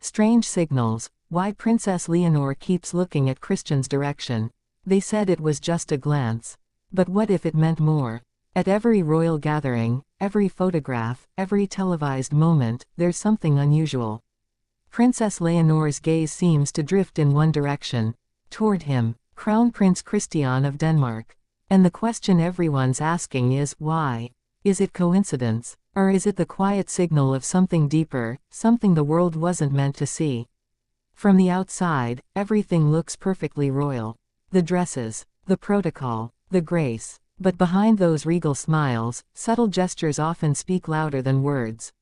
Strange signals. Why Princess Leonor keeps looking at Christian's direction. They said it was just a glance. But what if it meant more? At every royal gathering, every photograph, every televised moment, there's something unusual. Princess Leonor's gaze seems to drift in one direction. Toward him, Crown Prince Christian of Denmark. And the question everyone's asking is, why? Is it coincidence? Or is it the quiet signal of something deeper, something the world wasn't meant to see? From the outside, everything looks perfectly royal. The dresses, the protocol, the grace. But behind those regal smiles, subtle gestures often speak louder than words.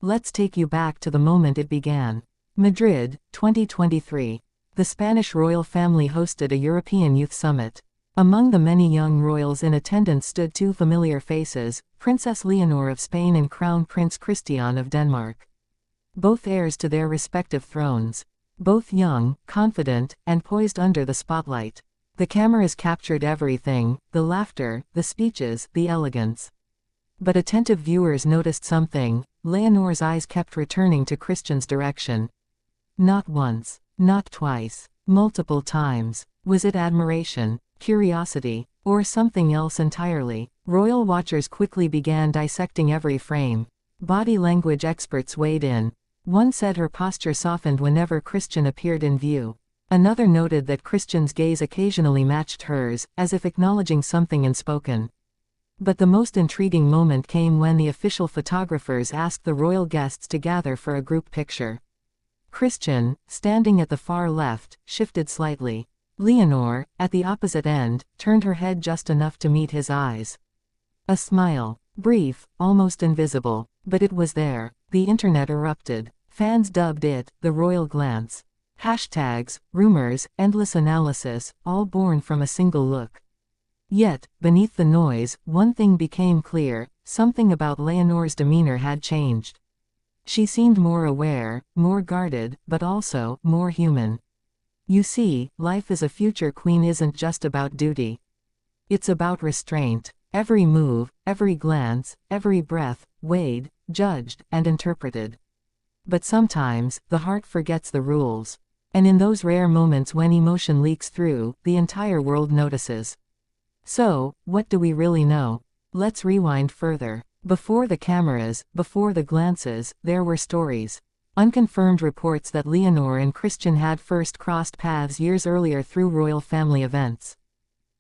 Let's take you back to the moment it began. Madrid, 2023. The Spanish royal family hosted a European youth summit. Among the many young royals in attendance stood two familiar faces, Princess Leonor of Spain and Crown Prince Christian of Denmark. Both heirs to their respective thrones. Both young, confident, and poised under the spotlight. The cameras captured everything, the laughter, the speeches, the elegance. But attentive viewers noticed something. Leonor's eyes kept returning to Christian's direction. Not once, not twice, multiple times. Was it admiration, curiosity, or something else entirely? Royal watchers quickly began dissecting every frame. Body language experts weighed in. One said her posture softened whenever Christian appeared in view. Another noted that Christian's gaze occasionally matched hers, as if acknowledging something unspoken. But the most intriguing moment came when the official photographers asked the royal guests to gather for a group picture. Christian, standing at the far left, shifted slightly. Leonor, at the opposite end, turned her head just enough to meet his eyes. A smile. Brief, almost invisible. But it was there. The internet erupted. Fans dubbed it, the royal glance. Hashtags, rumors, endless analysis, all born from a single look. Yet, beneath the noise, one thing became clear, something about Leonor's demeanor had changed. She seemed more aware, more guarded, but also, more human. You see, life as a future queen isn't just about duty. It's about restraint. Every move, every glance, every breath, weighed, judged, and interpreted. But sometimes, the heart forgets the rules. And in those rare moments when emotion leaks through, the entire world notices. So, what do we really know? Let's rewind further. Before the cameras, before the glances, there were stories. Unconfirmed reports that Leonor and Christian had first crossed paths years earlier through royal family events.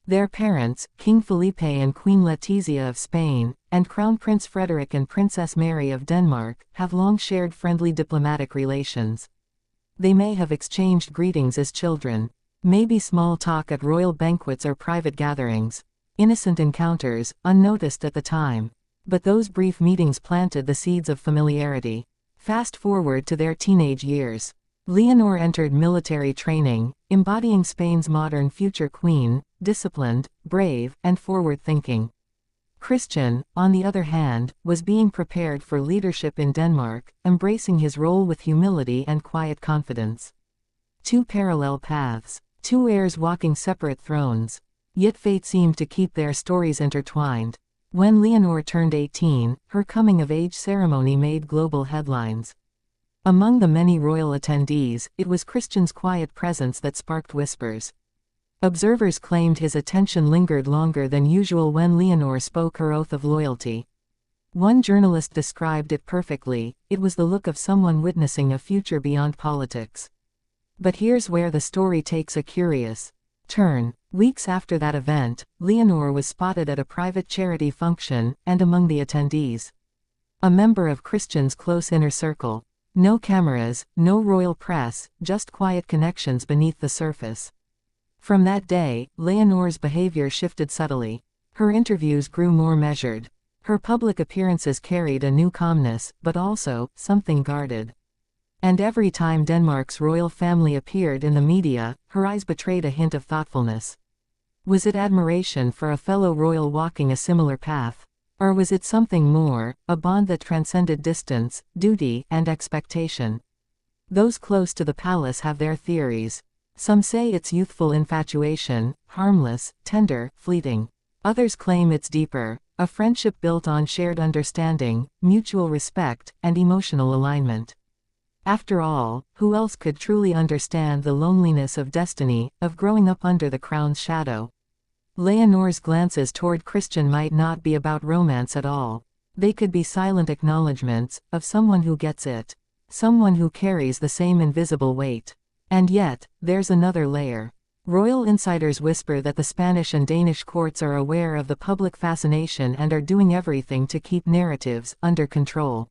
Their parents, King Felipe and Queen Letizia of Spain, and Crown Prince Frederick and Princess Mary of Denmark, have long shared friendly diplomatic relations. They may have exchanged greetings as children. Maybe small talk at royal banquets or private gatherings. Innocent encounters, unnoticed at the time. But those brief meetings planted the seeds of familiarity. Fast forward to their teenage years. Leonor entered military training, embodying Spain's modern future queen, disciplined, brave, and forward-thinking. Christian, on the other hand, was being prepared for leadership in Denmark, embracing his role with humility and quiet confidence. Two parallel paths. Two heirs walking separate thrones. Yet fate seemed to keep their stories intertwined. When Leonor turned 18, her coming-of-age ceremony made global headlines. Among the many royal attendees, it was Christian's quiet presence that sparked whispers. Observers claimed his attention lingered longer than usual when Leonor spoke her oath of loyalty. One journalist described it perfectly: it was the look of someone witnessing a future beyond politics. But here's where the story takes a curious turn. Weeks after that event, Leonor was spotted at a private charity function, and among the attendees, a member of Christian's close inner circle. No cameras, no royal press, just quiet connections beneath the surface. From that day, Leonor's behavior shifted subtly. Her interviews grew more measured. Her public appearances carried a new calmness, but also, something guarded. And every time Denmark's royal family appeared in the media, her eyes betrayed a hint of thoughtfulness. Was it admiration for a fellow royal walking a similar path? Or was it something more, a bond that transcended distance, duty, and expectation? Those close to the palace have their theories. Some say it's youthful infatuation, harmless, tender, fleeting. Others claim it's deeper, a friendship built on shared understanding, mutual respect, and emotional alignment. After all, who else could truly understand the loneliness of destiny, of growing up under the crown's shadow? Leonor's glances toward Christian might not be about romance at all. They could be silent acknowledgments, of someone who gets it. Someone who carries the same invisible weight. And yet, there's another layer. Royal insiders whisper that the Spanish and Danish courts are aware of the public fascination and are doing everything to keep narratives under control.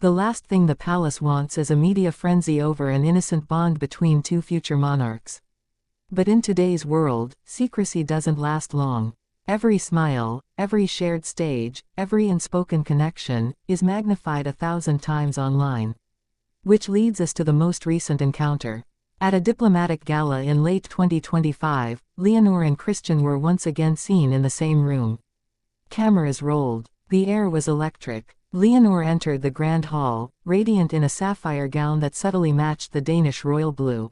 The last thing the palace wants is a media frenzy over an innocent bond between two future monarchs. But in today's world, secrecy doesn't last long. Every smile, every shared stage, every unspoken connection, is magnified 1,000 times online. Which leads us to the most recent encounter. At a diplomatic gala in late 2025, Leonor and Christian were once again seen in the same room. Cameras rolled. The air was electric. Leonor entered the grand hall, radiant in a sapphire gown that subtly matched the Danish royal blue.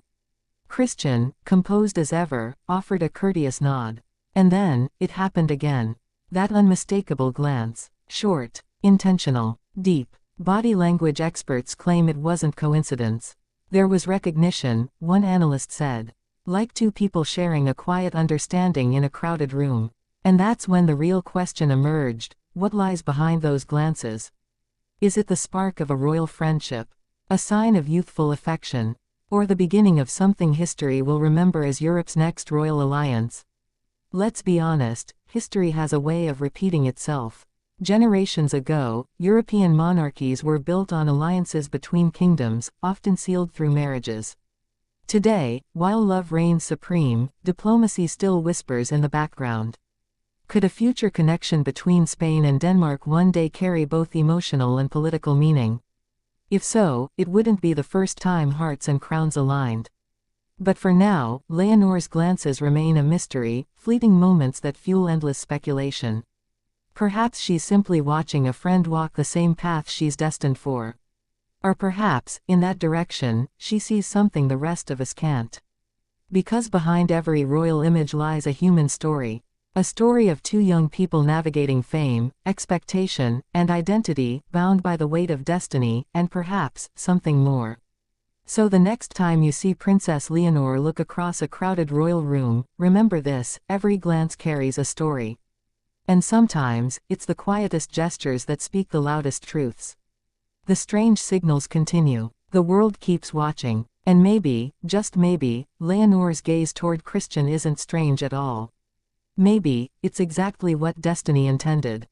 Christian, composed as ever, offered a courteous nod. And then, it happened again. That unmistakable glance. Short, intentional, deep. Body language experts claim it wasn't coincidence. There was recognition, one analyst said. Like two people sharing a quiet understanding in a crowded room. And that's when the real question emerged: what lies behind those glances? Is it the spark of a royal friendship? A sign of youthful affection? Or the beginning of something history will remember as Europe's next royal alliance? Let's be honest, history has a way of repeating itself. Generations ago, European monarchies were built on alliances between kingdoms, often sealed through marriages. Today, while love reigns supreme, diplomacy still whispers in the background. Could a future connection between Spain and Denmark one day carry both emotional and political meaning? If so, it wouldn't be the first time hearts and crowns aligned. But for now, Leonor's glances remain a mystery, fleeting moments that fuel endless speculation. Perhaps she's simply watching a friend walk the same path she's destined for. Or perhaps, in that direction, she sees something the rest of us can't. Because behind every royal image lies a human story. A story of two young people navigating fame, expectation, and identity, bound by the weight of destiny, and perhaps, something more. So the next time you see Princess Leonor look across a crowded royal room, remember this: every glance carries a story. And sometimes, it's the quietest gestures that speak the loudest truths. The strange signals continue. The world keeps watching. And maybe, just maybe, Leonor's gaze toward Christian isn't strange at all. Maybe, it's exactly what destiny intended.